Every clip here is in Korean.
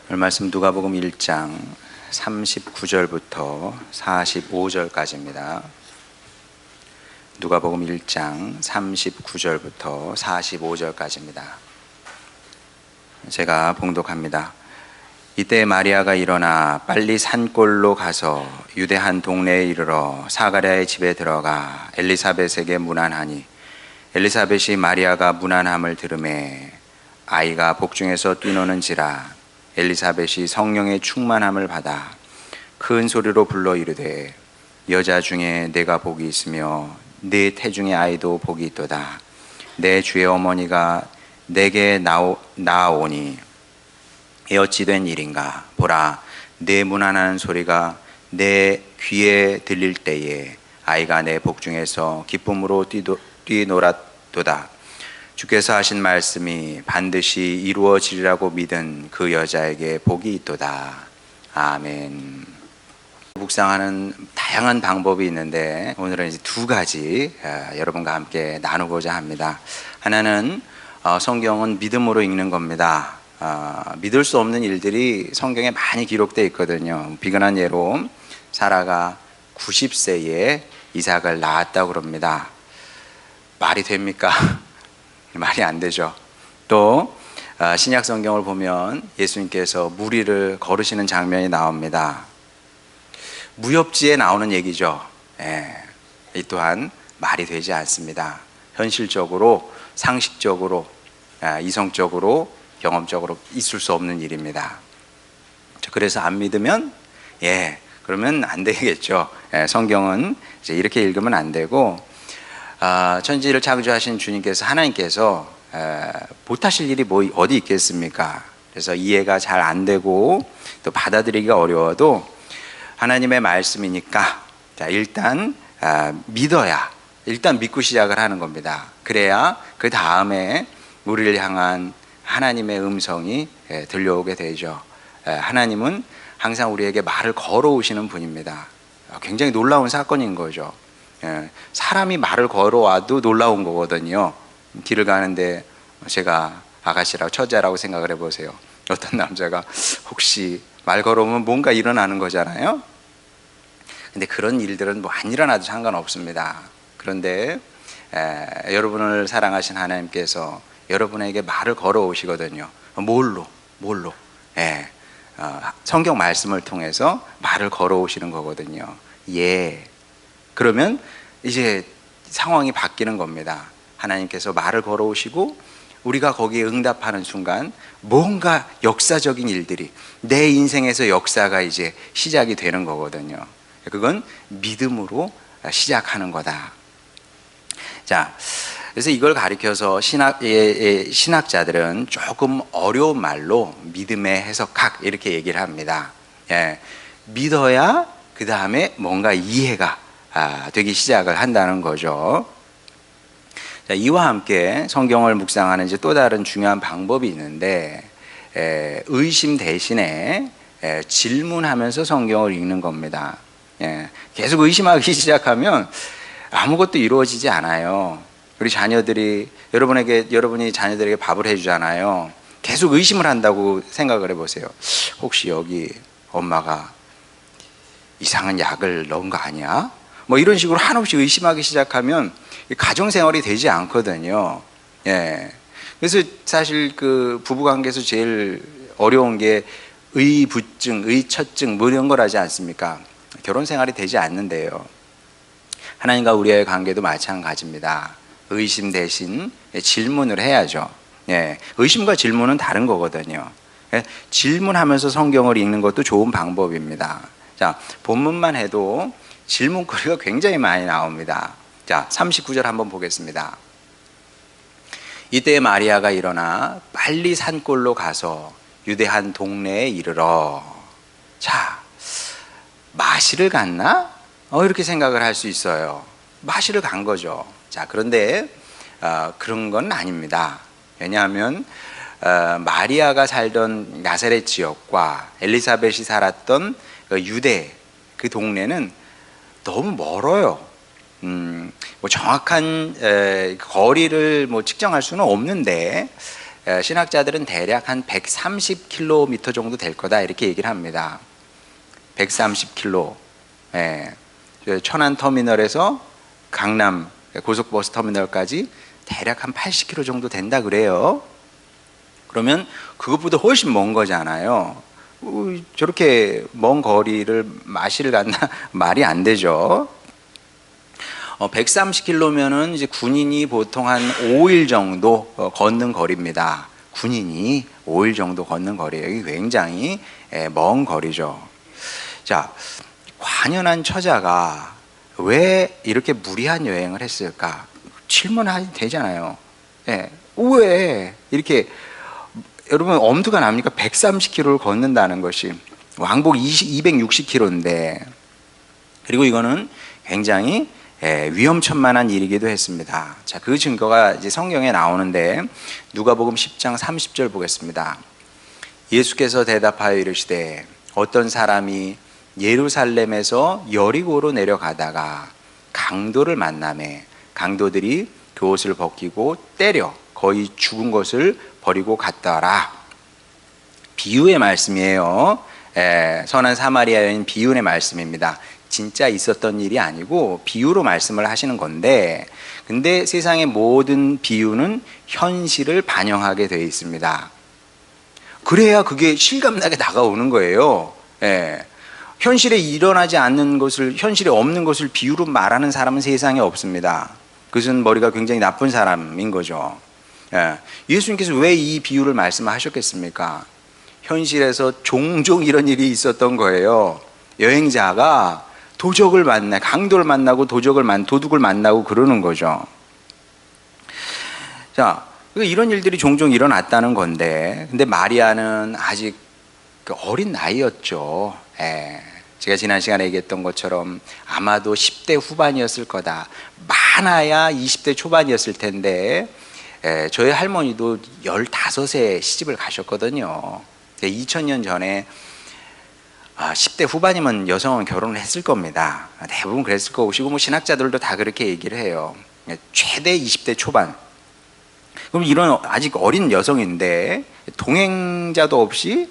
오늘 말씀 누가복음 1장 39절부터 45절까지입니다. 누가복음 1장 39절부터 45절까지입니다. 제가 봉독합니다. 이때 마리아가 일어나 빨리 산골로 가서 유대 한 동네에 이르러 사가랴의 집에 들어가 엘리사벳에게 문안하니, 엘리사벳이 마리아가 문안함을 들으매 아이가 복중에서 뛰노는지라 엘리사벳이 성령의 충만함을 받아 큰 소리로 불러 이르되, 여자 중에 내가 복이 있으며 네 태중의 아이도 복이 있도다. 내 주의 어머니가 내게 나아오니 어찌 된 일인가. 보라, 내 문안하는 소리가 내 귀에 들릴 때에 아이가 내 복중에서 기쁨으로 뛰놀았도다. 주께서 하신 말씀이 반드시 이루어지리라고 믿은 그 여자에게 복이 있도다. 아멘. 묵상하는 다양한 방법이 있는데 오늘은 이제 두 가지 여러분과 함께 나누고자 합니다. 하나는 성경은 믿음으로 읽는 겁니다. 믿을 수 없는 일들이 성경에 많이 기록되어 있거든요. 비근한 예로 사라가 90세에 이삭을 낳았다고 그럽니다. 말이 됩니까? 말이 안 되죠. 또 신약 성경을 보면 예수님께서 무리를 걸으시는 장면이 나옵니다. 무협지에 나오는 얘기죠. 이 또한 말이 되지 않습니다. 현실적으로, 상식적으로, 이성적으로, 경험적으로 있을 수 없는 일입니다. 그래서 안 믿으면 그러면 안 되겠죠. 성경은 이제 이렇게 읽으면 안 되고, 천지를 창조하신 주님께서, 하나님께서 못하실 일이 어디 있겠습니까? 그래서 이해가 잘 안 되고 또 받아들이기가 어려워도 하나님의 말씀이니까 일단 믿어야, 일단 믿고 시작을 하는 겁니다. 그래야 그 다음에 우리를 향한 하나님의 음성이 들려오게 되죠. 하나님은 항상 우리에게 말을 걸어오시는 분입니다. 굉장히 놀라운 사건인 거죠. 사람이 말을 걸어와도 놀라운 거거든요. 길을 가는데 제가 아가씨라고, 처자라고 생각을 해보세요. 어떤 남자가 혹시 말 걸어오면 뭔가 일어나는 거잖아요. 근데 그런 일들은 뭐 안 일어나도 상관없습니다. 그런데 여러분을 사랑하신 하나님께서 여러분에게 말을 걸어오시거든요. 뭘로? 성경 말씀을 통해서 말을 걸어오시는 거거든요. 그러면 이제 상황이 바뀌는 겁니다. 하나님께서 말을 걸어오시고 우리가 거기에 응답하는 순간 뭔가 역사적인 일들이, 내 인생에서 역사가 이제 시작이 되는 거거든요. 그건 믿음으로 시작하는 거다. 자, 그래서 이걸 가리켜서 신학자들은 조금 어려운 말로 믿음의 해석학 이렇게 얘기를 합니다. 믿어야 그 다음에 뭔가 이해가 되기 시작을 한다는 거죠. 자, 이와 함께 성경을 묵상하는 이제 또 다른 중요한 방법이 있는데, 의심 대신에 질문하면서 성경을 읽는 겁니다. 계속 의심하기 시작하면 아무것도 이루어지지 않아요. 우리 자녀들이, 여러분이 자녀들에게 밥을 해주잖아요. 계속 의심을 한다고 생각을 해보세요. 혹시 여기 엄마가 이상한 약을 넣은 거 아니야? 뭐 이런 식으로 한없이 의심하기 시작하면 가정생활이 되지 않거든요. 그래서 사실 그 부부관계에서 제일 어려운 게 의부증, 의처증 뭐 이런 거라지 않습니까? 결혼생활이 되지 않는데요. 하나님과 우리의 관계도 마찬가지입니다. 의심 대신 질문을 해야죠. 의심과 질문은 다른 거거든요. 질문하면서 성경을 읽는 것도 좋은 방법입니다. 자, 본문만 해도 질문거리가 굉장히 많이 나옵니다. 자, 39절 한번 보겠습니다. 이때 마리아가 일어나 빨리 산골로 가서 유대 한 동네에 이르러. 자, 마시를 갔나? 이렇게 생각을 할 수 있어요. 마시를 간 거죠. 자, 그런데 그런 건 아닙니다. 왜냐하면 마리아가 살던 나사렛 지역과 엘리사벳이 살았던 유대 그 동네는 너무 멀어요. 뭐 정확한 거리를 뭐 측정할 수는 없는데 신학자들은 대략 한 130km 정도 될 거다 이렇게 얘기를 합니다. 130km. 천안 터미널에서 강남 고속버스 터미널까지 대략 한 80km 정도 된다 그래요. 그러면 그것보다 훨씬 먼 거잖아요. 저렇게 먼 거리를 마실 갔나 말이 안 되죠. 130km면은 이제 군인이 보통 한 5일 정도 걷는 거리입니다. 군인이 5일 정도 걷는 거리예요. 이게 굉장히 먼 거리죠. 자, 관연한 처자가 왜 이렇게 무리한 여행을 했을까? 질문하면 되잖아요. 왜 이렇게 여러분 엄두가 납니까? 130km를 걷는다는 것이 왕복 260km인데, 그리고 이거는 굉장히 위험천만한 일이기도 했습니다. 자, 그 증거가 이제 성경에 나오는데 누가복음 10장 30절 보겠습니다. 예수께서 대답하여 이르시되 어떤 사람이 예루살렘에서 여리고로 내려가다가 강도를 만나매 강도들이 그 옷을 벗기고 때려 거의 죽은 것을 버리고 갔더라. 비유의 말씀이에요. 선한 사마리아 여인 비유의 말씀입니다. 진짜 있었던 일이 아니고 비유로 말씀을 하시는 건데, 근데 세상의 모든 비유는 현실을 반영하게 되어 있습니다. 그래야 그게 실감나게 다가오는 거예요. 현실에 일어나지 않는 것을, 현실에 없는 것을 비유로 말하는 사람은 세상에 없습니다. 그것은 머리가 굉장히 나쁜 사람인 거죠. 예수님께서 왜 이 비유를 말씀하셨겠습니까? 현실에서 종종 이런 일이 있었던 거예요. 여행자가 도적을 만나, 강도를 만나고 도둑을 만나고 그러는 거죠. 자, 이런 일들이 종종 일어났다는 건데, 근데 마리아는 아직 어린 나이였죠. 제가 지난 시간에 얘기했던 것처럼 아마도 10대 후반이었을 거다. 많아야 20대 초반이었을 텐데, 저희 할머니도 15세 시집을 가셨거든요. 2000년 전에 10대 후반이면 여성은 결혼을 했을 겁니다. 대부분 그랬을 거고, 뭐 신학자들도 다 그렇게 얘기를 해요. 최대 20대 초반. 그럼 이런 아직 어린 여성인데 동행자도 없이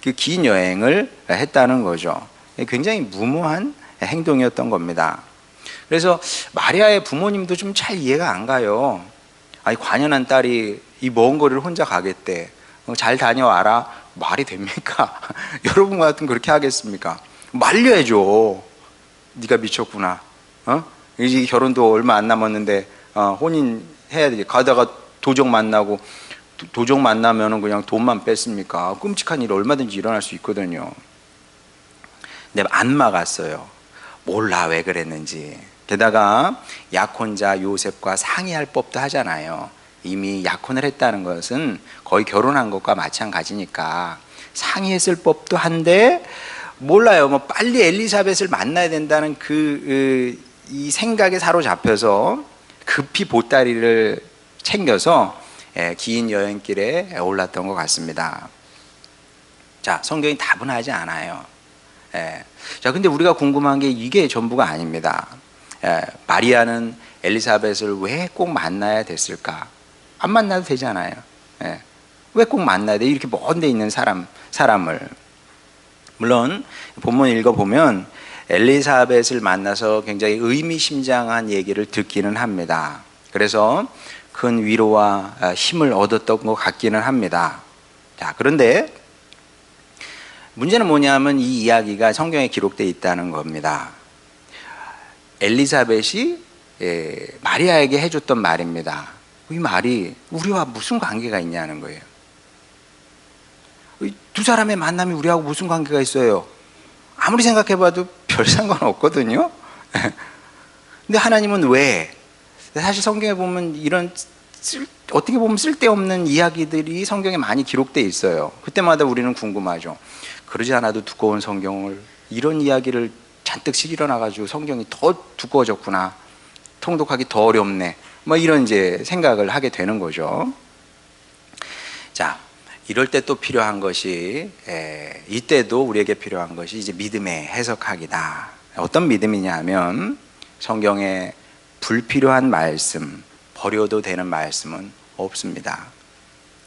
그 긴 여행을 했다는 거죠. 굉장히 무모한 행동이었던 겁니다. 그래서 마리아의 부모님도 좀 잘 이해가 안 가요. 아니, 관연한 딸이 이 먼 거리를 혼자 가겠대. 잘 다녀와라. 말이 됩니까? 여러분 같으면 그렇게 하겠습니까? 말려야죠. 네가 미쳤구나. 이제 결혼도 얼마 안 남았는데 혼인 해야 되지. 가다가 도적 만나고, 도적 만나면은 그냥 돈만 뺐습니까? 끔찍한 일이 얼마든지 일어날 수 있거든요. 근데 안 막았어요. 몰라 왜 그랬는지. 게다가 약혼자 요셉과 상의할 법도 하잖아요. 이미 약혼을 했다는 것은 거의 결혼한 것과 마찬가지니까 상의했을 법도 한데, 몰라요. 뭐 빨리 엘리사벳을 만나야 된다는 이 생각에 사로잡혀서 급히 보따리를 챙겨서 긴 여행길에 올랐던 것 같습니다. 자, 성경이 다분하지 않아요. 자, 근데 우리가 궁금한 게 이게 전부가 아닙니다. 마리아는 엘리사벳을 왜 꼭 만나야 됐을까? 안 만나도 되잖아요. 왜 꼭 만나야 돼? 이렇게 먼 데 있는 사람을. 물론 본문 읽어보면 엘리사벳을 만나서 굉장히 의미심장한 얘기를 듣기는 합니다. 그래서 큰 위로와 힘을 얻었던 것 같기는 합니다. 자, 그런데 문제는 뭐냐면 이 이야기가 성경에 기록되어 있다는 겁니다. 엘리사벳이 마리아에게 해줬던 말입니다. 이 말이 우리와 무슨 관계가 있냐는 거예요. 두 사람의 만남이 우리하고 무슨 관계가 있어요? 아무리 생각해봐도 별 상관없거든요. 근데 하나님은 왜? 사실 성경에 보면 이런 어떻게 보면 쓸데없는 이야기들이 성경에 많이 기록되어 있어요. 그때마다 우리는 궁금하죠. 그러지 않아도 두꺼운 성경을, 이런 이야기를 잔뜩 실어놔가지고 성경이 더 두꺼워졌구나, 통독하기 더 어렵네, 뭐 이런 이제 생각을 하게 되는 거죠. 자, 이럴 때 또 필요한 것이, 이때도 우리에게 필요한 것이 이제 믿음의 해석학이다. 어떤 믿음이냐 하면 성경에 불필요한 말씀, 버려도 되는 말씀은 없습니다.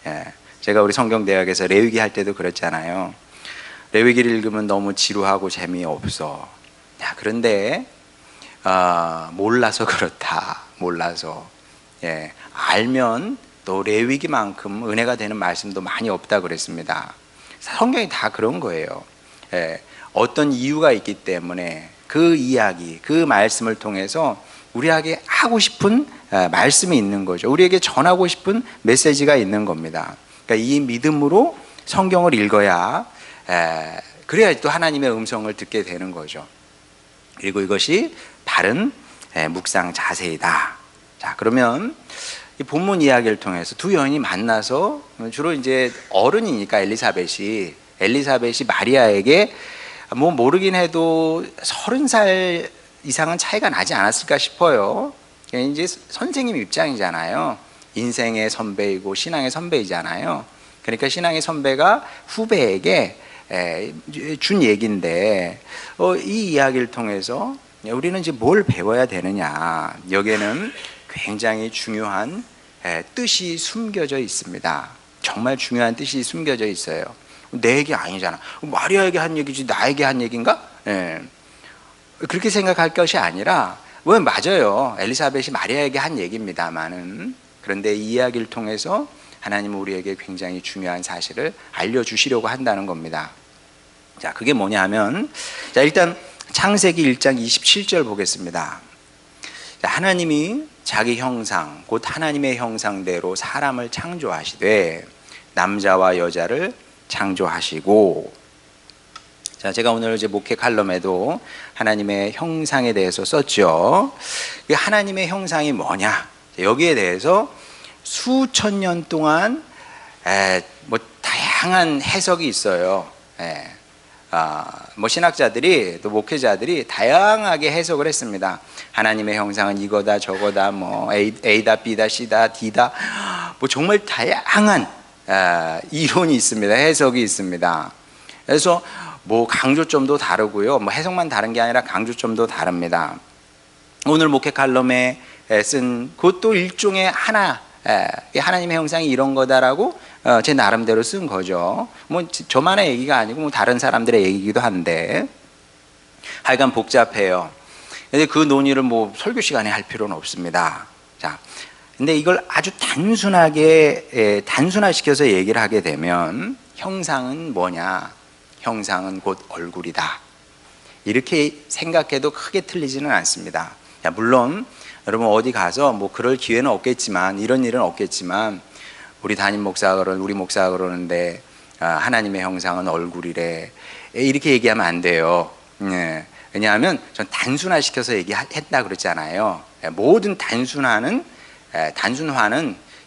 예. 제가 우리 성경대학에서 레위기 할 때도 그랬잖아요. 레위기를 읽으면 너무 지루하고 재미없어. 야, 그런데 몰라서 그렇다. 몰라서. 예. 알면 또 레위기만큼 은혜가 되는 말씀도 많이 없다 그랬습니다. 성경이 다 그런 거예요. 예. 어떤 이유가 있기 때문에 그 이야기, 그 말씀을 통해서 우리에게 하고 싶은 말씀이 있는 거죠. 우리에게 전하고 싶은 메시지가 있는 겁니다. 그러니까 이 믿음으로 성경을 읽어야 그래야 또 하나님의 음성을 듣게 되는 거죠. 그리고 이것이 바른 묵상 자세이다. 자, 그러면 이 본문 이야기를 통해서 두 여인이 만나서 주로 이제 어른이니까 엘리사벳이 마리아에게 뭐 모르긴 해도 30살 이상은 차이가 나지 않았을까 싶어요. 이제 선생님 입장이잖아요. 인생의 선배이고 신앙의 선배이잖아요. 그러니까 신앙의 선배가 후배에게 준 얘기인데 이 이야기를 통해서 우리는 이제 뭘 배워야 되느냐. 여기에는 굉장히 중요한 뜻이 숨겨져 있습니다. 정말 중요한 뜻이 숨겨져 있어요. 내 얘기 아니잖아. 마리아에게 한 얘기지 나에게 한 얘기인가? 그렇게 생각할 것이 아니라 맞아요. 엘리사벳이 마리아에게 한 얘기입니다만은 그런데 이 이야기를 통해서 하나님은 우리에게 굉장히 중요한 사실을 알려주시려고 한다는 겁니다. 자, 그게 뭐냐 하면 자, 일단 창세기 1장 27절 보겠습니다. 자, 하나님이 자기 형상 곧 하나님의 형상대로 사람을 창조하시되 남자와 여자를 창조하시고. 자, 제가 오늘 이제 목회 칼럼에도 하나님의 형상에 대해서 썼죠. 하나님의 형상이 뭐냐? 여기에 대해서 수천 년 동안 뭐 다양한 해석이 있어요. 뭐 신학자들이 또 목회자들이 다양하게 해석을 했습니다. 하나님의 형상은 이거다 저거다 뭐 A다 B다 C다 D다 뭐 정말 다양한 이론이 있습니다. 해석이 있습니다. 그래서 뭐 강조점도 다르고요. 뭐 해석만 다른 게 아니라 강조점도 다릅니다. 오늘 목회 칼럼에 쓴 그것도 일종의 하나님의 형상이 이런 거다라고 제 나름대로 쓴 거죠. 뭐 저만의 얘기가 아니고 뭐 다른 사람들의 얘기이기도 한데 하여간 복잡해요. 근데 그 논의를 뭐 설교 시간에 할 필요는 없습니다. 자, 근데 이걸 아주 단순화시켜서 얘기를 하게 되면 형상은 뭐냐? 형상은 곧 얼굴이다. 이렇게 생각해도 크게 틀리지는 않습니다. 야, 물론 여러분 어디 가서 뭐 그럴 기회는 없겠지만 이런 일은 없겠지만 우리 담임 목사가 우리 목사가 그러는데 하나님의 형상은 얼굴이래. 이렇게 얘기하면 안 돼요. 왜냐하면 전 단순화시켜서 얘기했다 그랬잖아요. 모든 단순화는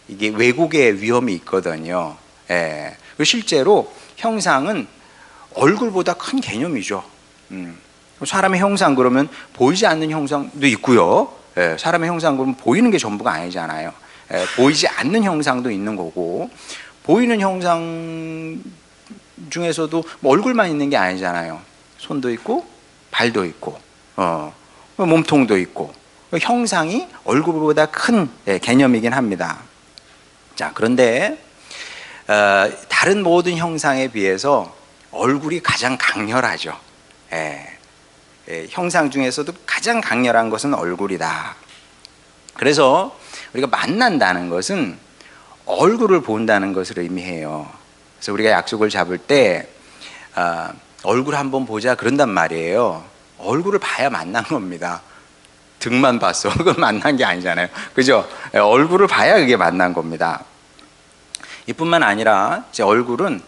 이게 왜곡의 위험이 있거든요. 실제로 형상은 얼굴보다 큰 개념이죠. 사람의 형상 그러면 보이지 않는 형상도 있고요. 사람의 형상 그러면 보이는 게 전부가 아니잖아요. 보이지 않는 형상도 있는 거고 보이는 형상 중에서도 뭐 얼굴만 있는 게 아니잖아요. 손도 있고 발도 있고 몸통도 있고 형상이 얼굴보다 큰 개념이긴 합니다. 자, 그런데 다른 모든 형상에 비해서 얼굴이 가장 강렬하죠. 형상 중에서도 가장 강렬한 것은 얼굴이다. 그래서 우리가 만난다는 것은 얼굴을 본다는 것을 의미해요. 그래서 우리가 약속을 잡을 때 얼굴 한번 보자 그런단 말이에요. 얼굴을 봐야 만난 겁니다. 등만 봤어. 그건 만난 게 아니잖아요. 그죠? 얼굴을 봐야 그게 만난 겁니다. 이뿐만 아니라 이제 얼굴은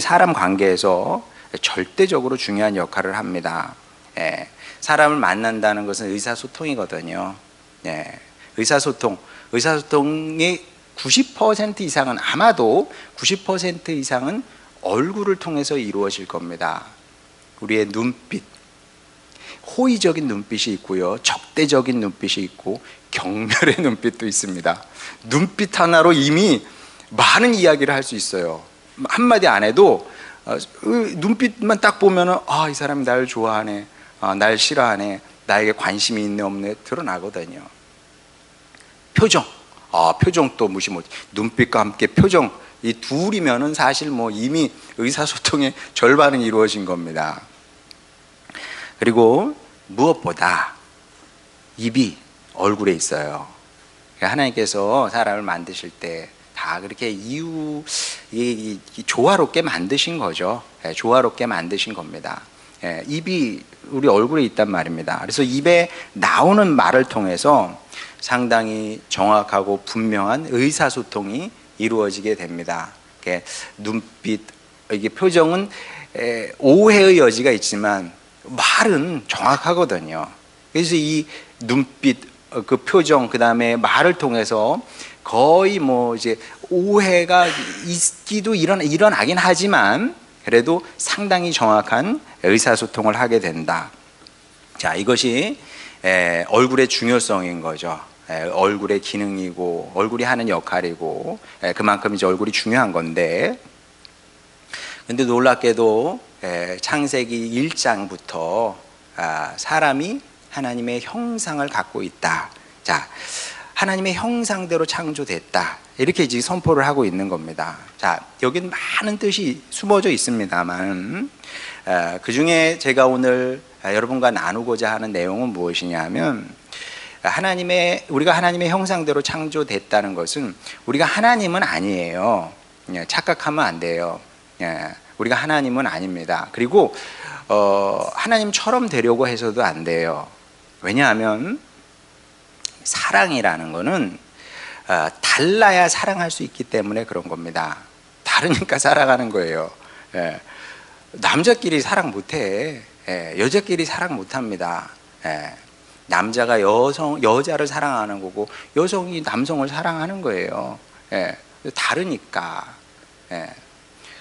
사람 관계에서 절대적으로 중요한 역할을 합니다. 사람을 만난다는 것은 의사소통이거든요. 의사소통의 90% 이상은 아마도 90% 이상은 얼굴을 통해서 이루어질 겁니다. 우리의 눈빛, 호의적인 눈빛이 있고요, 적대적인 눈빛이 있고 경멸의 눈빛도 있습니다. 눈빛 하나로 이미 많은 이야기를 할 수 있어요. 한마디 안 해도 눈빛만 딱 보면은 이 사람이 날 좋아하네, 날 싫어하네, 나에게 관심이 있네 없네 드러나거든요. 표정, 표정도 무시 못, 눈빛과 함께 표정, 이 둘이면은 사실 뭐 이미 의사소통의 절반은 이루어진 겁니다. 그리고 무엇보다 입이 얼굴에 있어요. 하나님께서 사람을 만드실 때 다 그렇게 조화롭게 만드신 거죠. 조화롭게 만드신 겁니다. 입이 우리 얼굴에 있단 말입니다. 그래서 입에 나오는 말을 통해서 상당히 정확하고 분명한 의사소통이 이루어지게 됩니다. 눈빛, 이게 표정은 오해의 여지가 있지만 말은 정확하거든요. 그래서 이 눈빛, 그 표정, 그 다음에 말을 통해서 거의 뭐 이제 오해가 있기도 일어나긴 하지만 그래도 상당히 정확한 의사소통을 하게 된다. 자, 이것이 얼굴의 중요성인 거죠. 얼굴의 기능이고 얼굴이 하는 역할이고 그만큼 이제 얼굴이 중요한 건데, 근데 놀랍게도 창세기 1장부터 사람이 하나님의 형상을 갖고 있다. 자, 하나님의 형상대로 창조됐다. 이렇게 이제 선포를 하고 있는 겁니다. 자, 여기는 많은 뜻이 숨어져 있습니다만 그 중에 제가 오늘 여러분과 나누고자 하는 내용은 무엇이냐면, 우리가 하나님의 형상대로 창조됐다는 것은 우리가 하나님은 아니에요. 착각하면 안 돼요. 우리가 하나님은 아닙니다. 그리고 하나님처럼 되려고 해서도 안 돼요. 왜냐하면 사랑이라는 거는 달라야 사랑할 수 있기 때문에 그런 겁니다. 다르니까 사랑하는 거예요. 남자끼리 사랑 못해. 여자끼리 사랑 못합니다. 남자가 여자를 사랑하는 거고 여성이 남성을 사랑하는 거예요. 다르니까.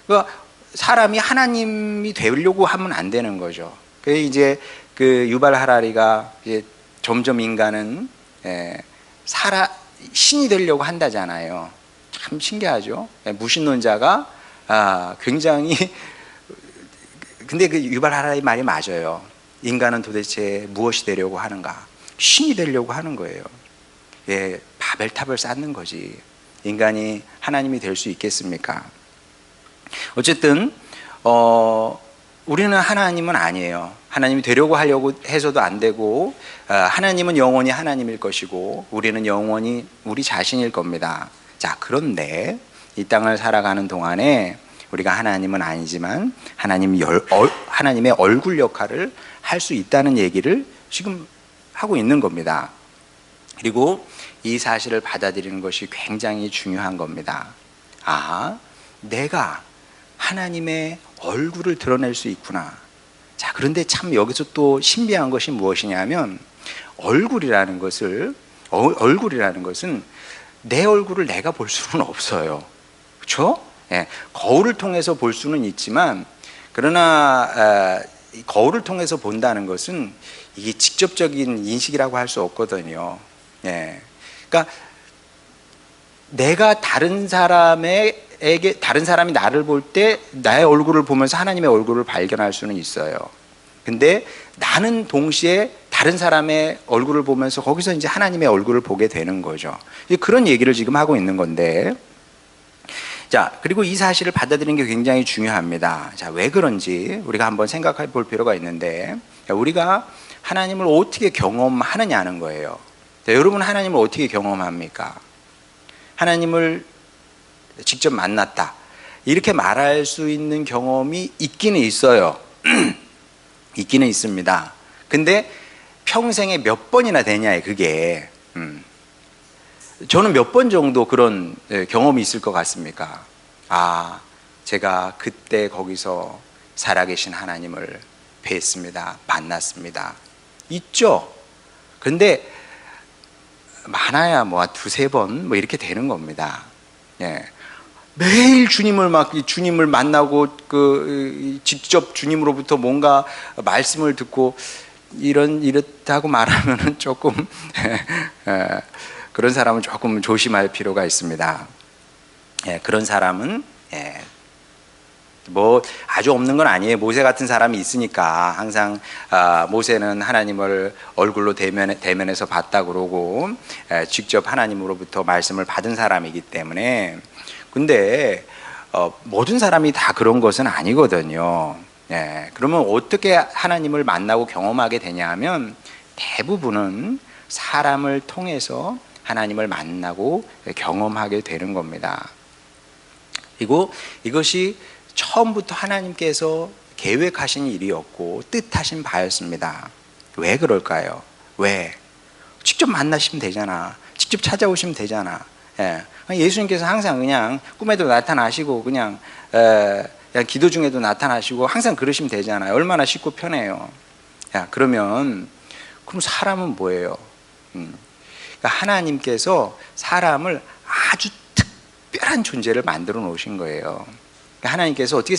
그러니까 사람이 하나님이 되려고 하면 안 되는 거죠. 그 이제 그 유발 하라리가 이제 점점 인간은 신이 되려고 한다잖아요. 참 신기하죠. 무신론자가 굉장히, 근데 그 유발 하라리 말이 맞아요. 인간은 도대체 무엇이 되려고 하는가? 신이 되려고 하는 거예요. 바벨탑을 쌓는 거지. 인간이 하나님이 될 수 있겠습니까? 어쨌든 우리는 하나님은 아니에요. 하나님이 되려고 하려고 해서도 안 되고, 하나님은 영원히 하나님일 것이고 우리는 영원히 우리 자신일 겁니다. 자, 그런데 이 땅을 살아가는 동안에 우리가 하나님은 아니지만 하나님의 얼굴 역할을 할 수 있다는 얘기를 지금 하고 있는 겁니다. 그리고 이 사실을 받아들이는 것이 굉장히 중요한 겁니다. 내가 하나님의 얼굴을 드러낼 수 있구나. 자, 그런데 참 여기서 또 신비한 것이 무엇이냐면, 얼굴이라는 것은 내 얼굴을 내가 볼 수는 없어요. 그렇죠? 거울을 통해서 볼 수는 있지만, 그러나 거울을 통해서 본다는 것은 이게 직접적인 인식이라고 할 수 없거든요. 그러니까 내가 다른 사람이 나를 볼 때 나의 얼굴을 보면서 하나님의 얼굴을 발견할 수는 있어요. 근데 나는 동시에 다른 사람의 얼굴을 보면서 거기서 이제 하나님의 얼굴을 보게 되는 거죠. 그런 얘기를 지금 하고 있는 건데, 자, 그리고 이 사실을 받아들이는 게 굉장히 중요합니다. 자, 왜 그런지 우리가 한번 생각해 볼 필요가 있는데, 우리가 하나님을 어떻게 경험하느냐는 거예요. 자, 여러분 하나님을 어떻게 경험합니까? 하나님을 직접 만났다, 이렇게 말할 수 있는 경험이 있기는 있어요. 있기는 있습니다. 근데 평생에 몇 번이나 되냐, 그게. 저는 몇 번 정도 그런 경험이 있을 것 같습니까? 제가 그때 거기서 살아계신 하나님을 뵀습니다. 만났습니다. 있죠. 근데 많아야 뭐 두세 번 뭐 이렇게 되는 겁니다. 매일 주님을 만나고 직접 주님으로부터 뭔가 말씀을 듣고 이렇다고 말하면은 조금 그런 사람은 조금 조심할 필요가 있습니다. 그런 사람은 뭐 아주 없는 건 아니에요. 모세 같은 사람이 있으니까 항상 모세는 하나님을 얼굴로 대면해서 봤다 그러고 직접 하나님으로부터 말씀을 받은 사람이기 때문에. 근데 모든 사람이 다 그런 것은 아니거든요. 예, 그러면 어떻게 하나님을 만나고 경험하게 되냐 하면 대부분은 사람을 통해서 하나님을 만나고 경험하게 되는 겁니다. 그리고 이것이 처음부터 하나님께서 계획하신 일이었고 뜻하신 바였습니다. 왜 그럴까요? 왜? 직접 만나시면 되잖아. 직접 찾아오시면 되잖아. 예. 예수님께서 항상 그냥 꿈에도 나타나시고 그냥 기도 중에도 나타나시고 항상 그러시면 되잖아요. 얼마나 쉽고 편해요. 야, 그럼 사람은 뭐예요? 그러니까 하나님께서 사람을 아주 특별한 존재를 만들어 놓으신 거예요. 그러니까 하나님께서 어떻게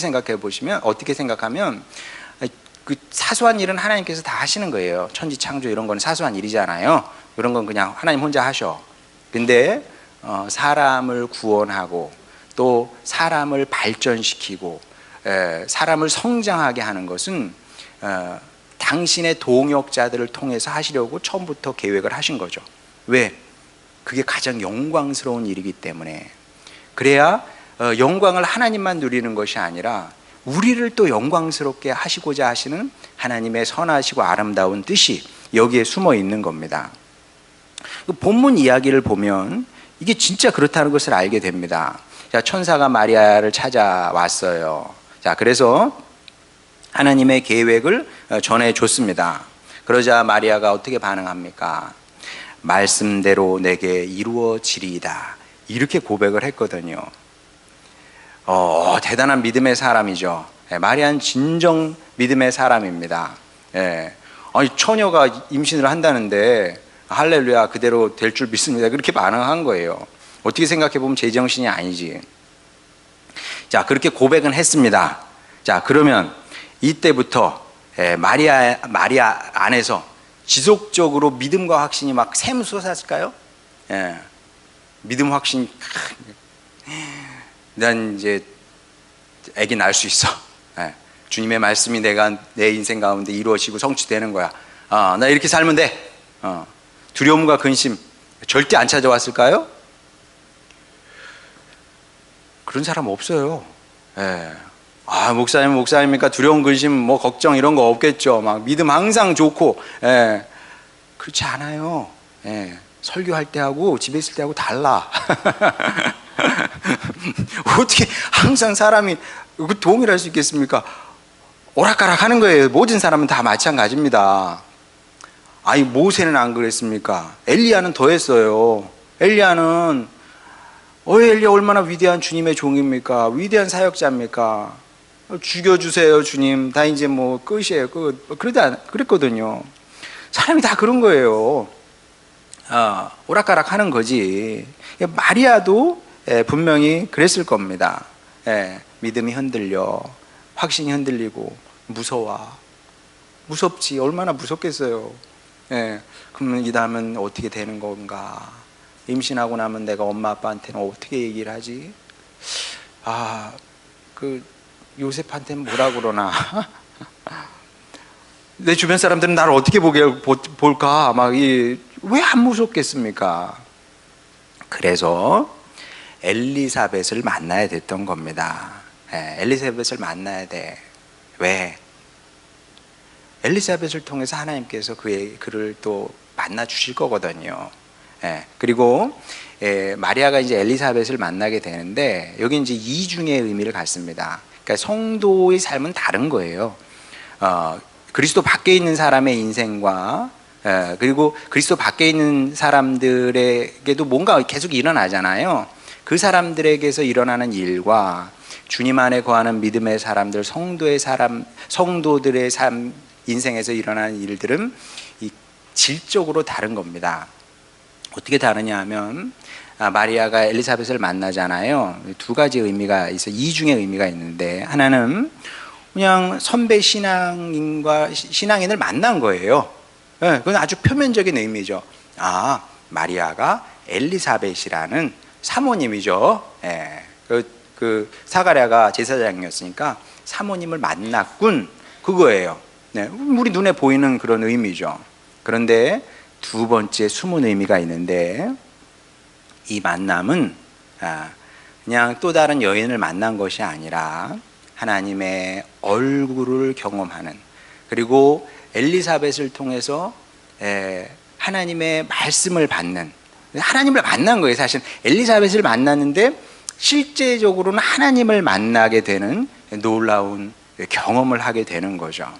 생각하면 그 사소한 일은 하나님께서 다 하시는 거예요. 천지 창조 이런 건 사소한 일이잖아요. 그런 건 그냥 하나님 혼자 하셔. 근데 사람을 구원하고 또 사람을 발전시키고 사람을 성장하게 하는 것은 당신의 동역자들을 통해서 하시려고 처음부터 계획을 하신 거죠. 왜? 그게 가장 영광스러운 일이기 때문에. 그래야 영광을 하나님만 누리는 것이 아니라 우리를 또 영광스럽게 하시고자 하시는 하나님의 선하시고 아름다운 뜻이 여기에 숨어 있는 겁니다. 본문 이야기를 보면 이게 진짜 그렇다는 것을 알게 됩니다. 자, 천사가 마리아를 찾아왔어요. 자, 그래서 하나님의 계획을 전해줬습니다. 그러자 마리아가 어떻게 반응합니까? 말씀대로 내게 이루어지리이다. 이렇게 고백을 했거든요. 대단한 믿음의 사람이죠. 마리아는 진정 믿음의 사람입니다. 아니, 처녀가 임신을 한다는데 할렐루야 그대로 될 줄 믿습니다. 그렇게 반응한 거예요. 어떻게 생각해 보면 제정신이 아니지. 자, 그렇게 고백은 했습니다. 자, 그러면 이때부터 마리아 안에서 지속적으로 믿음과 확신이 막 샘솟았을까요? 믿음 확신. 난 이제 아기 낳을 수 있어. 주님의 말씀이 내 인생 가운데 이루어지고 성취되는 거야. 나 이렇게 살면 돼. 두려움과 근심 절대 안 찾아왔을까요? 그런 사람 없어요. 목사님이니까 두려움, 근심, 뭐 걱정 이런 거 없겠죠. 막 믿음 항상 좋고. 그렇지 않아요. 설교할 때하고 집에 있을 때하고 달라. 어떻게 항상 사람이 동일할 수 있겠습니까? 오락가락 하는 거예요. 모든 사람은 다 마찬가지입니다. 아니, 모세는 안 그랬습니까? 엘리야는 더 했어요. 엘리야 얼마나 위대한 주님의 종입니까? 위대한 사역자입니까? 죽여주세요, 주님. 다 이제 뭐 끝이에요. 그랬거든요. 사람이 다 그런 거예요. 오락가락 하는 거지. 마리아도 분명히 그랬을 겁니다. 믿음이 흔들려, 확신이 흔들리고, 무섭지. 얼마나 무섭겠어요. 그러면 이 다음은 어떻게 되는 건가? 임신하고 나면 내가 엄마 아빠한테는 어떻게 얘기를 하지? 요셉한테는 뭐라 그러나? 내 주변 사람들은 나를 어떻게 볼까? 왜 안 무섭겠습니까? 그래서 엘리사벳을 만나야 됐던 겁니다. 엘리사벳을 만나야 돼. 왜? 엘리사벳을 통해서 하나님께서 그를 또 만나 주실 거거든요. 그리고 마리아가 이제 엘리사벳을 만나게 되는데 여기 이제 이중의 의미를 갖습니다. 그러니까 성도의 삶은 다른 거예요. 그리스도 밖에 있는 사람의 인생과 그리고 그리스도 밖에 있는 사람들에게도 뭔가 계속 일어나잖아요. 그 사람들에게서 일어나는 일과 주님 안에 거하는 믿음의 사람들, 성도들의 삶, 인생에서 일어나는 일들은 질적으로 다른 겁니다. 어떻게 다르냐 하면 마리아가 엘리사벳을 만나잖아요. 두 가지 의미가 있어, 이중의 의미가 있는데 하나는 그냥 선배 신앙인을 만난 거예요. 그건 아주 표면적인 의미죠. 마리아가 엘리사벳이라는 사모님이죠. 그 사가랴가 제사장이었으니까 사모님을 만났군, 그거예요. 네, 우리 눈에 보이는 그런 의미죠. 그런데 두 번째 숨은 의미가 있는데, 이 만남은 그냥 또 다른 여인을 만난 것이 아니라 하나님의 얼굴을 경험하는, 그리고 엘리사벳을 통해서 하나님의 말씀을 받는, 하나님을 만난 거예요. 사실 엘리사벳을 만났는데 실제적으로는 하나님을 만나게 되는 놀라운 경험을 하게 되는 거죠.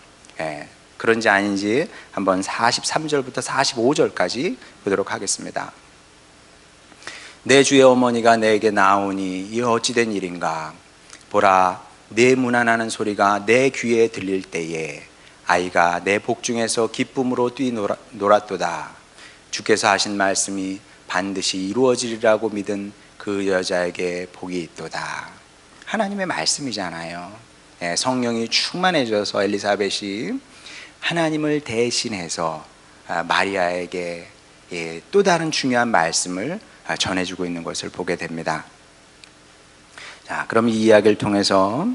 그런지 아닌지 한번 43절부터 45절까지 보도록 하겠습니다. 내 주의 어머니가 내게 나오니 이 어찌된 일인가. 보라, 내 문안하는 소리가 내 귀에 들릴 때에 아이가 내 복중에서 기쁨으로 뛰놀았도다. 주께서 하신 말씀이 반드시 이루어지리라고 믿은 그 여자에게 복이 있도다. 하나님의 말씀이잖아요. 성령이 충만해져서 엘리사벳이 하나님을 대신해서 마리아에게 또 다른 중요한 말씀을 전해주고 있는 것을 보게 됩니다. 자, 그럼 이 이야기를 통해서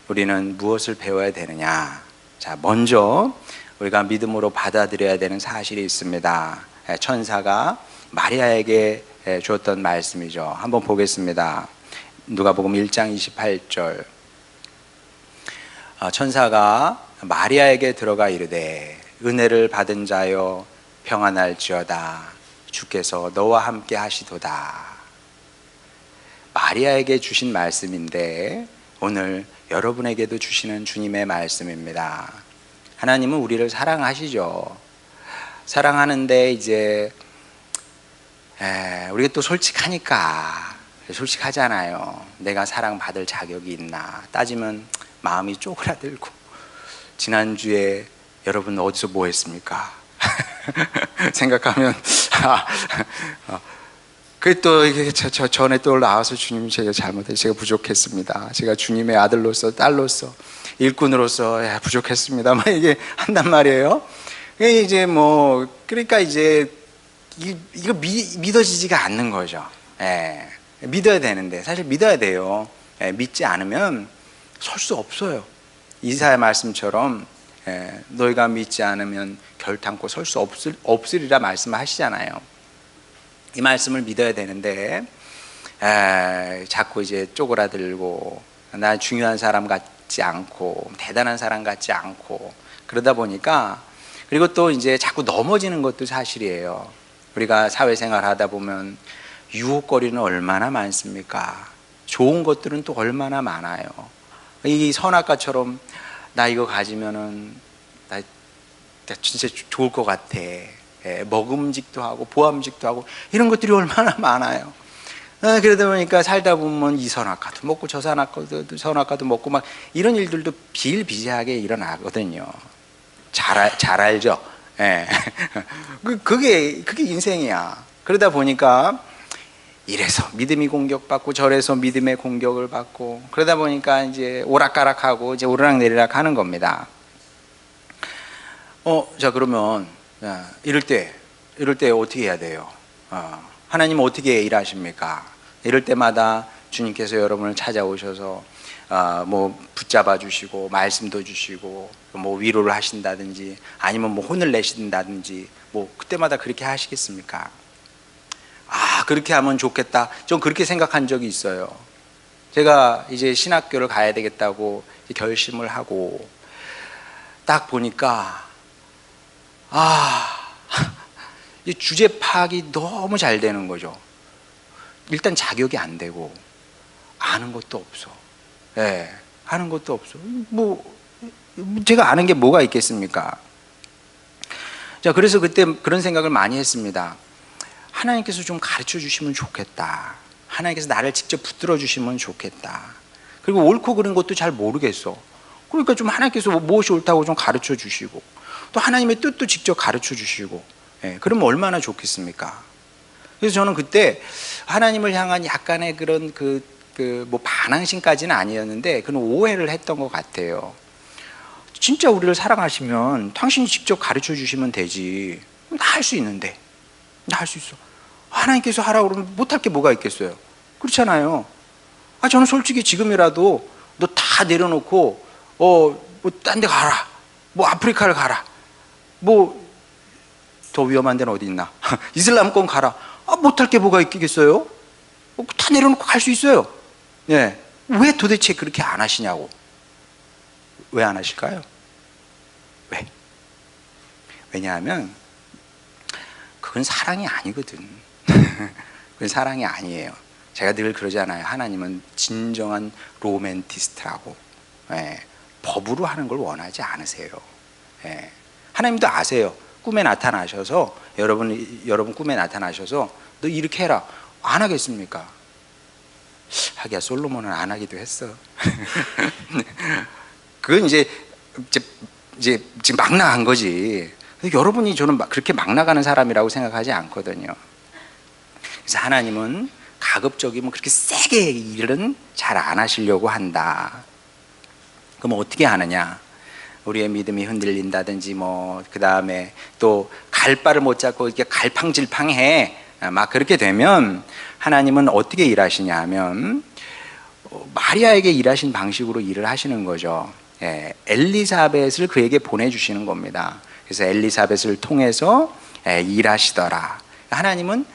우리는 무엇을 배워야 되느냐? 자, 먼저 우리가 믿음으로 받아들여야 되는 사실이 있습니다. 천사가 마리아에게 주었던 말씀이죠. 한번 보겠습니다. 누가복음 1장 28절. 천사가 마리아에게 들어가 이르되 은혜를 받은 자여 평안할지어다. 주께서 너와 함께 하시도다. 마리아에게 주신 말씀인데 오늘 여러분에게도 주시는 주님의 말씀입니다. 하나님은 우리를 사랑하시죠. 사랑하는데 이제 우리가 또 솔직하잖아요. 내가 사랑받을 자격이 있나 따지면 마음이 쪼그라들고, 지난주에 여러분 어디서 뭐 했습니까? 생각하면 그 또 이게 저 전에 또 나와서 주님, 제가 잘못해, 제가 부족했습니다. 제가 주님의 아들로서 딸로서 일꾼으로서 부족했습니다. 막 이게 한단 말이에요. 이제 뭐 그러니까 이제 이거 믿어지지가 않는 거죠. 믿어야 되는데 사실 믿어야 돼요. 믿지 않으면 설 수 없어요. 이사야 말씀처럼 너희가 믿지 않으면 결단코 설 수 없으리라 말씀하시잖아요. 이 말씀을 믿어야 되는데 자꾸 이제 쪼그라들고 나 중요한 사람 같지 않고 대단한 사람 같지 않고 그러다 보니까, 그리고 또 이제 자꾸 넘어지는 것도 사실이에요. 우리가 사회생활 하다 보면 유혹거리는 얼마나 많습니까? 좋은 것들은 또 얼마나 많아요. 이 선악과처럼 나 이거 가지면은 나 진짜 좋을 것 같아. 먹음직도 하고 보암직도 하고 이런 것들이 얼마나 많아요. 그러다 보니까 살다 보면 이 선악과도 먹고 저 선악과도 먹고 막 이런 일들도 비일비재하게 일어나거든요. 잘 알죠? 그게 인생이야. 그러다 보니까 이래서 믿음이 공격받고 저래서 믿음의 공격을 받고 그러다 보니까 이제 오락가락하고 이제 오르락내리락 하는 겁니다. 자, 그러면 이럴 때 어떻게 해야 돼요? 하나님은 어떻게 일하십니까? 이럴 때마다 주님께서 여러분을 찾아오셔서 뭐 붙잡아 주시고 말씀도 주시고 뭐 위로를 하신다든지 아니면 뭐 혼을 내신다든지 뭐 그때마다 그렇게 하시겠습니까? 그렇게 하면 좋겠다. 좀 그렇게 생각한 적이 있어요. 제가 이제 신학교를 가야 되겠다고 결심을 하고 딱 보니까 이 주제 파악이 너무 잘 되는 거죠. 일단 자격이 안 되고 아는 것도 없어. 아는 것도 없어. 뭐 제가 아는 게 뭐가 있겠습니까? 자, 그래서 그때 그런 생각을 많이 했습니다. 하나님께서 좀 가르쳐 주시면 좋겠다. 하나님께서 나를 직접 붙들어 주시면 좋겠다. 그리고 옳고 그른 것도 잘 모르겠어. 그러니까 좀 하나님께서 무엇이 옳다고 좀 가르쳐 주시고 또 하나님의 뜻도 직접 가르쳐 주시고 그러면 얼마나 좋겠습니까? 그래서 저는 그때 하나님을 향한 약간의 그런 뭐 반항심까지는 아니었는데 그런 오해를 했던 것 같아요. 진짜 우리를 사랑하시면 당신이 직접 가르쳐 주시면 되지. 나 할 수 있는데. 나 할 수 있어. 하나님께서 하라고 그러면 못할 게 뭐가 있겠어요? 그렇잖아요. 저는 솔직히 지금이라도 너 다 내려놓고 뭐 딴 데 가라, 뭐 아프리카를 가라, 뭐 더 위험한 데는 어디 있나 이슬람권 가라, 못할 게 뭐가 있겠어요? 다 내려놓고 갈 수 있어요. 예. 왜 도대체 그렇게 안 하시냐고. 왜 안 하실까요? 왜? 왜냐하면 그건 사랑이 아니거든. 그건 사랑이 아니에요. 제가 늘 그러잖아요. 하나님은 진정한 로맨티스트라고. 예. 법으로 하는 걸 원하지 않으세요. 예. 하나님도 아세요. 꿈에 나타나셔서 여러분 꿈에 나타나셔서 너 이렇게 해라. 안 하겠습니까? 하기야 솔로몬은 안 하기도 했어. 그건 이제 지금 막 나간 거지. 여러분이 저는 그렇게 막 나가는 사람이라고 생각하지 않거든요. 그래서 하나님은 가급적이면 그렇게 세게 일은 잘 안 하시려고 한다. 그럼 어떻게 하느냐? 우리의 믿음이 흔들린다든지 그 다음에 또 갈 바를 못 잡고 이렇게 갈팡질팡해. 막 그렇게 되면 하나님은 어떻게 일하시냐 하면 마리아에게 일하신 방식으로 일을 하시는 거죠. 예, 엘리사벳을 그에게 보내주시는 겁니다. 그래서 엘리사벳을 통해서 일하시더라. 하나님은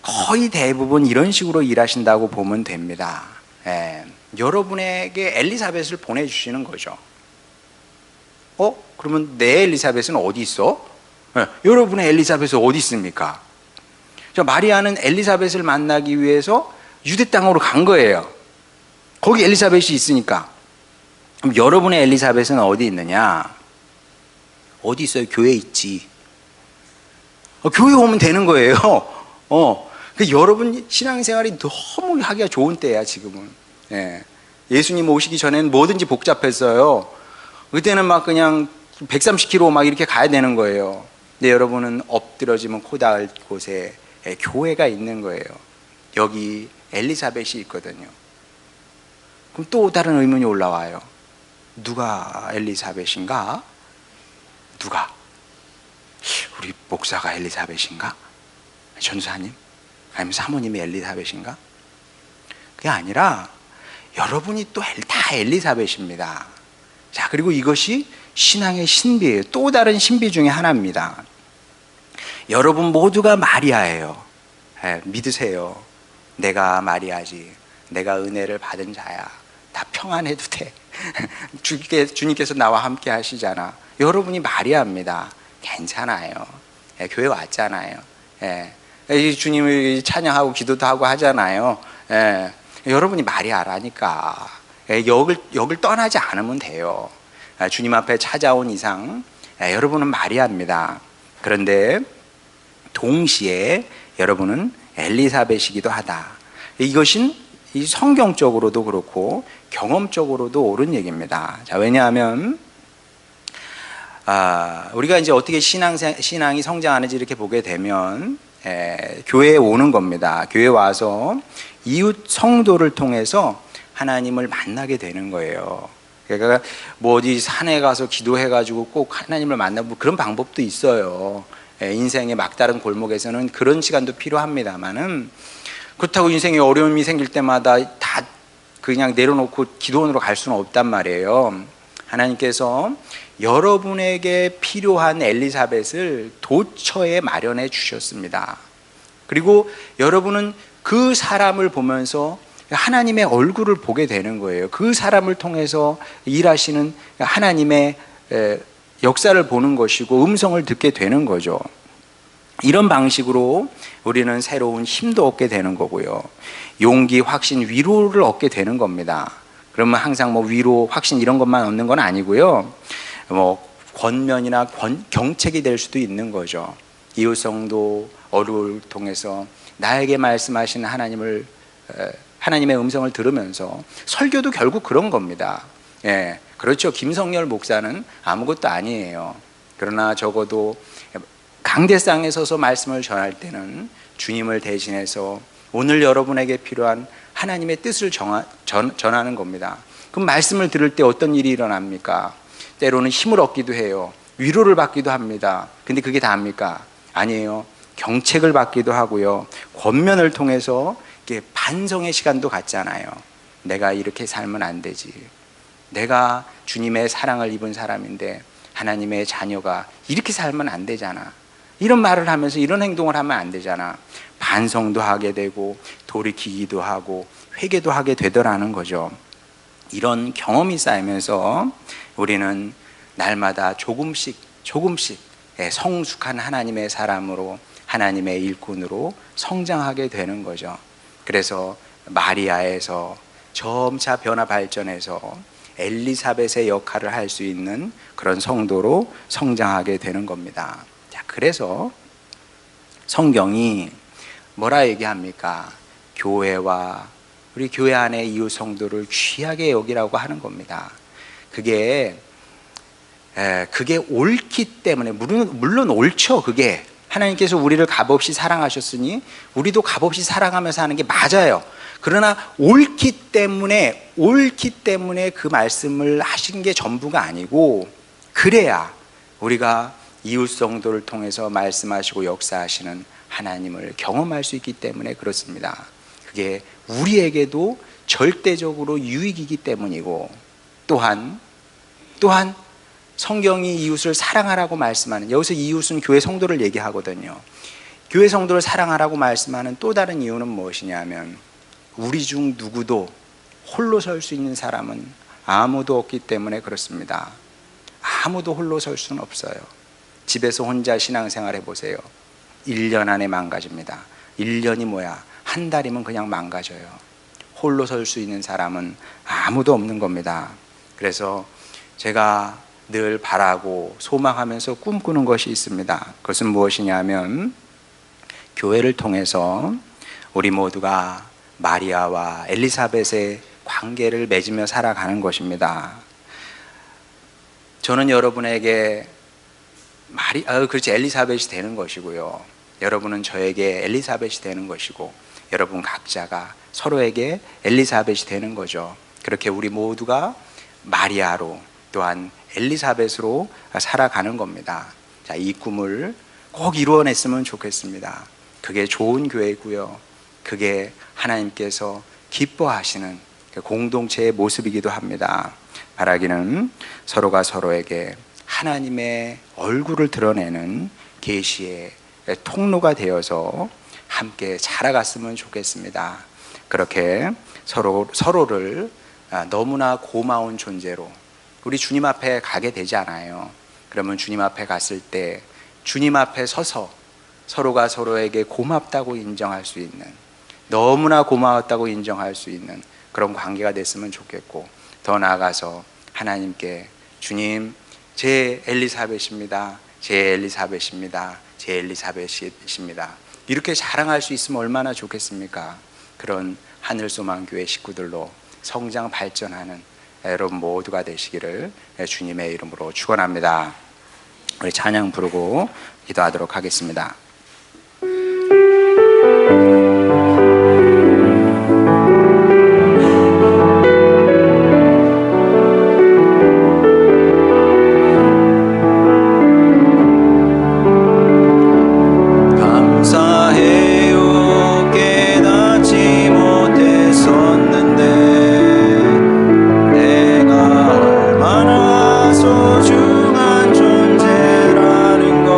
거의 대부분 이런 식으로 일하신다고 보면 됩니다. 여러분에게 엘리사벳을 보내주시는 거죠. 그러면 내 엘리사벳은 어디 있어? 여러분의 엘리사벳은 어디 있습니까? 마리아는 엘리사벳을 만나기 위해서 유대 땅으로 간 거예요. 거기 엘리사벳이 있으니까. 그럼 여러분의 엘리사벳은 어디 있느냐? 어디 있어요? 교회에 있지. 교회 오면 되는 거예요. 여러분 신앙생활이 너무 하기가 좋은 때야 지금은. 예수님 오시기 전에는 뭐든지 복잡했어요. 그때는 막 그냥 130km 막 이렇게 가야 되는 거예요. 근데 여러분은 엎드러지면 코 닿을 곳에 교회가 있는 거예요. 여기 엘리사벳이 있거든요. 그럼 또 다른 의문이 올라와요. 누가 엘리사벳인가? 누가? 우리 목사가 엘리사벳인가? 전사님? 아니면 사모님이 엘리사벳인가? 그게 아니라 여러분이 또 다 엘리사벳입니다. 자, 그리고 이것이 신앙의 신비예요. 또 다른 신비 중에 하나입니다. 여러분 모두가 마리아예요. 믿으세요. 내가 마리아지. 내가 은혜를 받은 자야. 다 평안해도 돼. 주님께서 나와 함께 하시잖아. 여러분이 마리아입니다. 괜찮아요. 교회 왔잖아요. 주님을 찬양하고 기도도 하고 하잖아요. 여러분이 마리아라니까. 역을 떠나지 않으면 돼요. 주님 앞에 찾아온 이상 여러분은 마리아입니다. 그런데 동시에 여러분은 엘리사벳이기도 하다. 이것은 이 성경적으로도 그렇고 경험적으로도 옳은 얘기입니다. 자, 왜냐하면 우리가 이제 어떻게 신앙이 성장하는지 이렇게 보게 되면 교회에 오는 겁니다. 교회에 와서 이웃 성도를 통해서 하나님을 만나게 되는 거예요. 그러니까 뭐 어디 산에 가서 기도해가지고 꼭 하나님을 만나고 그런 방법도 있어요. 인생의 막다른 골목에서는 그런 시간도 필요합니다만은 그렇다고 인생에 어려움이 생길 때마다 다 그냥 내려놓고 기도원으로 갈 수는 없단 말이에요. 하나님께서 여러분에게 필요한 엘리사벳을 도처에 마련해 주셨습니다. 그리고 여러분은 그 사람을 보면서 하나님의 얼굴을 보게 되는 거예요. 그 사람을 통해서 일하시는 하나님의 역사를 보는 것이고 음성을 듣게 되는 거죠. 이런 방식으로 우리는 새로운 힘도 얻게 되는 거고요. 용기, 확신, 위로를 얻게 되는 겁니다. 그러면 항상 위로, 확신 이런 것만 얻는 건 아니고요. 권면이나 경책이 될 수도 있는 거죠. 이웃성도 어루를 통해서 나에게 말씀하신 하나님의 음성을 들으면서 설교도 결국 그런 겁니다. 그렇죠. 김성열 목사는 아무것도 아니에요. 그러나 적어도 강대상에 서서 말씀을 전할 때는 주님을 대신해서 오늘 여러분에게 필요한 하나님의 뜻을 전하는 겁니다. 그럼 말씀을 들을 때 어떤 일이 일어납니까? 때로는 힘을 얻기도 해요. 위로를 받기도 합니다. 근데 그게 다입니까? 아니에요. 경책을 받기도 하고요. 권면을 통해서 반성의 시간도 갖잖아요. 내가 이렇게 살면 안 되지. 내가 주님의 사랑을 입은 사람인데 하나님의 자녀가 이렇게 살면 안 되잖아. 이런 말을 하면서 이런 행동을 하면 안 되잖아. 반성도 하게 되고 돌이키기도 하고 회개도 하게 되더라는 거죠. 이런 경험이 쌓이면서 우리는 날마다 조금씩 성숙한 하나님의 사람으로, 하나님의 일꾼으로 성장하게 되는 거죠. 그래서 마리아에서 점차 변화 발전해서 엘리사벳의 역할을 할 수 있는 그런 성도로 성장하게 되는 겁니다. 자, 그래서 성경이 뭐라 얘기합니까? 교회와 우리 교회 안의 이웃 성도를 귀하게 여기라고 하는 겁니다. 그게 옳기 때문에, 물론 옳죠. 그게 하나님께서 우리를 값없이 사랑하셨으니 우리도 값없이 사랑하면서 하는 게 맞아요. 그러나 옳기 때문에 그 말씀을 하신 게 전부가 아니고, 그래야 우리가 이웃 성도를 통해서 말씀하시고 역사하시는 하나님을 경험할 수 있기 때문에 그렇습니다. 그게 우리에게도 절대적으로 유익이기 때문이고, 또한 성경이 이웃을 사랑하라고 말씀하는, 여기서 이웃은 교회 성도를 얘기하거든요. 교회 성도를 사랑하라고 말씀하는 또 다른 이유는 무엇이냐면, 우리 중 누구도 홀로 설 수 있는 사람은 아무도 없기 때문에 그렇습니다. 아무도 홀로 설 수는 없어요. 집에서 혼자 신앙생활 해보세요. 1년 안에 망가집니다. 1년이 뭐야? 한 달이면 그냥 망가져요. 홀로 설 수 있는 사람은 아무도 없는 겁니다. 그래서 제가 늘 바라고 소망하면서 꿈꾸는 것이 있습니다. 그것은 무엇이냐면, 교회를 통해서 우리 모두가 마리아와 엘리사벳의 관계를 맺으며 살아가는 것입니다. 저는 여러분에게 엘리사벳이 되는 것이고요. 여러분은 저에게 엘리사벳이 되는 것이고, 여러분 각자가 서로에게 엘리사벳이 되는 거죠. 그렇게 우리 모두가 마리아로, 또한 엘리사벳으로 살아가는 겁니다. 자, 이 꿈을 꼭 이루어냈으면 좋겠습니다. 그게 좋은 교회고요. 그게 하나님께서 기뻐하시는 공동체의 모습이기도 합니다. 바라기는 서로가 서로에게 하나님의 얼굴을 드러내는 계시의 통로가 되어서 함께 자라갔으면 좋겠습니다. 그렇게 서로를 너무나 고마운 존재로 우리 주님 앞에 가게 되잖아요. 그러면 주님 앞에 갔을 때 주님 앞에 서서 서로가 서로에게 고맙다고 인정할 수 있는, 너무나 고마웠다고 인정할 수 있는 그런 관계가 됐으면 좋겠고, 더 나아가서 하나님께 주님, 제 엘리사벳입니다. 제 엘리사벳입니다. 제 엘리사벳입니다. 이렇게 자랑할 수 있으면 얼마나 좋겠습니까? 그런 하늘소망교회 식구들로 성장 발전하는 여러분 모두가 되시기를 주님의 이름으로 축원합니다. 우리 찬양 부르고 기도하도록 하겠습니다. 소중한 존재라는 것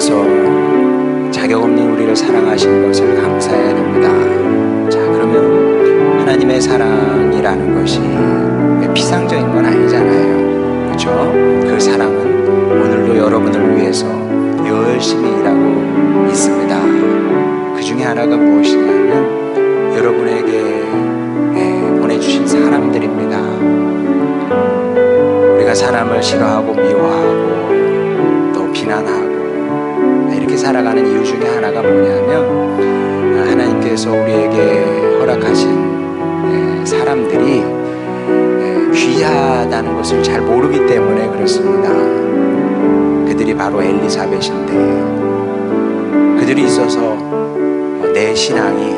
하나님께서 자격 없는 우리를 사랑하신 것을 감사해야 됩니다. 자, 그러면 하나님의 사랑이라는 것이 피상적인 건 아니잖아요. 그렇죠? 그 사랑은 오늘도 여러분을 위해서 열심히 일하고 있습니다. 그 중에 하나가 무엇이냐면 여러분에게 보내주신 사람들입니다. 우리가 사람을 싫어하고 미워하고 또 비난하고 이렇게 살아가는 이유 중에 하나가 뭐냐면 하나님께서 우리에게 허락하신 사람들이 귀하다는 것을 잘 모르기 때문에 그렇습니다. 그들이 바로 엘리사벳인데 그들이 있어서 내 신앙이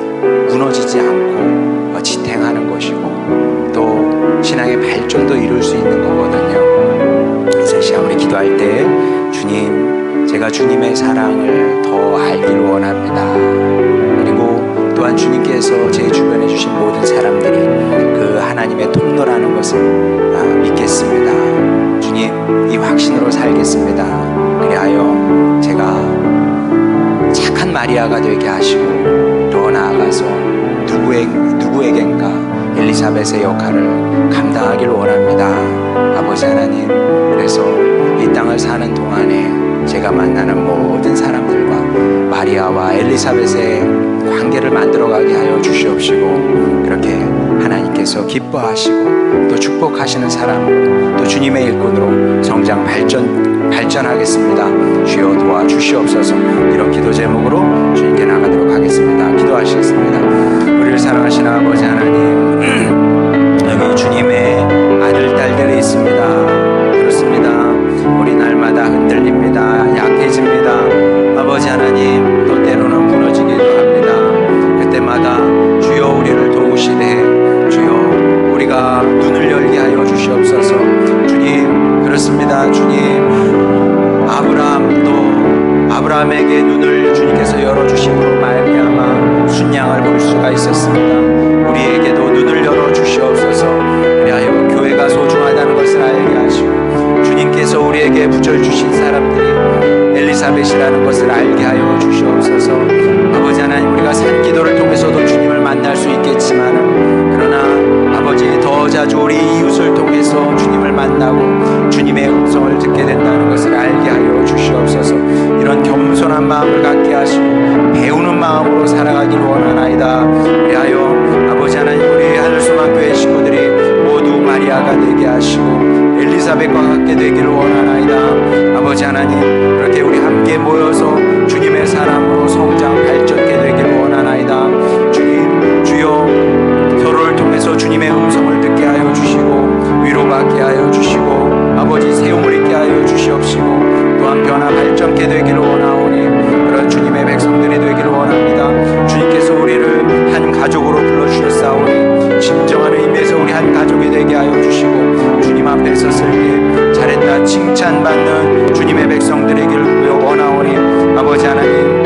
무너지지 않고 지탱하는 것이고 또 신앙의 발전도 이룰 수 있는 거거든요. 그래서 시간 우리 기도할 때 주님, 제가 주님의 사랑을 더 알길 원합니다. 그리고 또한 주님께서 제 주변에 주신 모든 사람들이 그 하나님의 통로라는 것을 믿겠습니다. 주님, 이 확신으로 살겠습니다. 그리하여 제가 착한 마리아가 되게 하시고 더 나아가서 누구에겐가 엘리사벳의 역할을 감당하길 원합니다. 아버지 하나님, 그래서 이 땅을 사는 동안에 제가 만나는 모든 사람들과 마리아와 엘리사벳의 관계를 만들어가게 하여 주시옵시고 그렇게 하나님께서 기뻐하시고 또 축복하시는 사람으로 또 주님의 일꾼으로 성장 발전하겠습니다. 주여 도와주시옵소서. 이런 기도 제목으로 주님께 나가도록 하겠습니다. 기도하시겠습니다. 우리를 사랑하시는 아버지 하나님, 여기 주님의 아들 딸들이 있습니다. 그렇습니다. 우리 날마다 흔들립니다. 약해집니다. 아버지 하나님, 또 때로는 무너지기도 합니다. 그때마다 주여 우리를 도우시되 주여 우리가 눈을 열게 하여 주시옵소서. 주님, 그렇습니다. 주님, 아브라함에게 눈을 주님께서 열어주심으로 말미암아 순양을 볼 수가 있었습니다. 우리에게도 눈을 열어주시옵소서. 그리하여 교회가 소중하다는 것을 알게 하시고 주님께서 우리에게 붙여주신 사람들이 엘리사벳이라는 것을 알게 하여 주시옵소서. 아버지 하나님, 우리가 산기도를 통해서도 주님을 만날 수 있겠지만 그러나 아버지 더 자주 우리 이웃을 통해서 주님을 만나고 주님의 음성을 듣게 된다는 것을 알게 하여 주시옵소서. 이런 겸손한 마음을 갖게 하시고 배우는 마음으로 살아가길 원하나이다. 그리하여 아버지 하나님, 우리 하늘소망교회 식구들이 모두 마리아가 되게 하시고 엘리사벳과 같게 되기를 원하나이다. 아버지 하나님, 그렇게 우리 함께 모여서 주님의 사랑으로 성장 발전케 되기를 원하나이다. 주님, 주여 서로를 통해서 주님의 음성을 듣게 하여 주시고 위로받게 하여 주시고 아버지 세움을 있게 하여 주시옵시고 또한 변화 발전케 되기를 원하오니 그런 주님의 백성들이 되기를 원합니다. 주님께서 우리를 한 가족으로 불러주셨사오니 진정한 의미에서 우리 한 가족이 되게 하여 주시고 주님 앞에 섰을 때 잘했다 칭찬받는 주님의 백성들이기를 원하오니 아버지 하나님,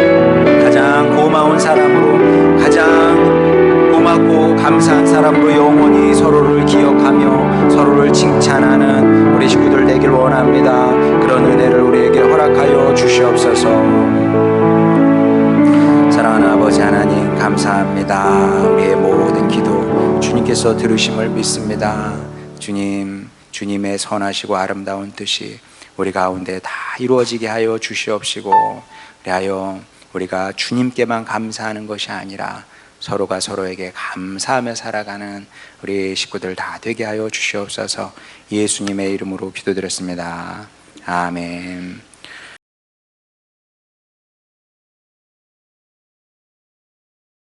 가장 고마운 사람으로 가장 고맙고 감사한 사람으로 영원히 서로를 기억하며 서로를 칭찬하는 우리 식구들 되길 원합니다. 그런 은혜를 우리에게 허락하여 주시옵소서. 사랑하는 아버지 하나님, 감사합니다. 우리의 모든 기도 주님께서 들으심을 믿습니다. 주님, 주님의 선하시고 아름다운 뜻이 우리 가운데 다 이루어지게 하여 주시옵시고 그리하여 우리가 주님께만 감사하는 것이 아니라 서로가 서로에게 감사하며 살아가는 우리 식구들 다 되게 하여 주시옵소서. 예수님의 이름으로 기도드렸습니다. 아멘.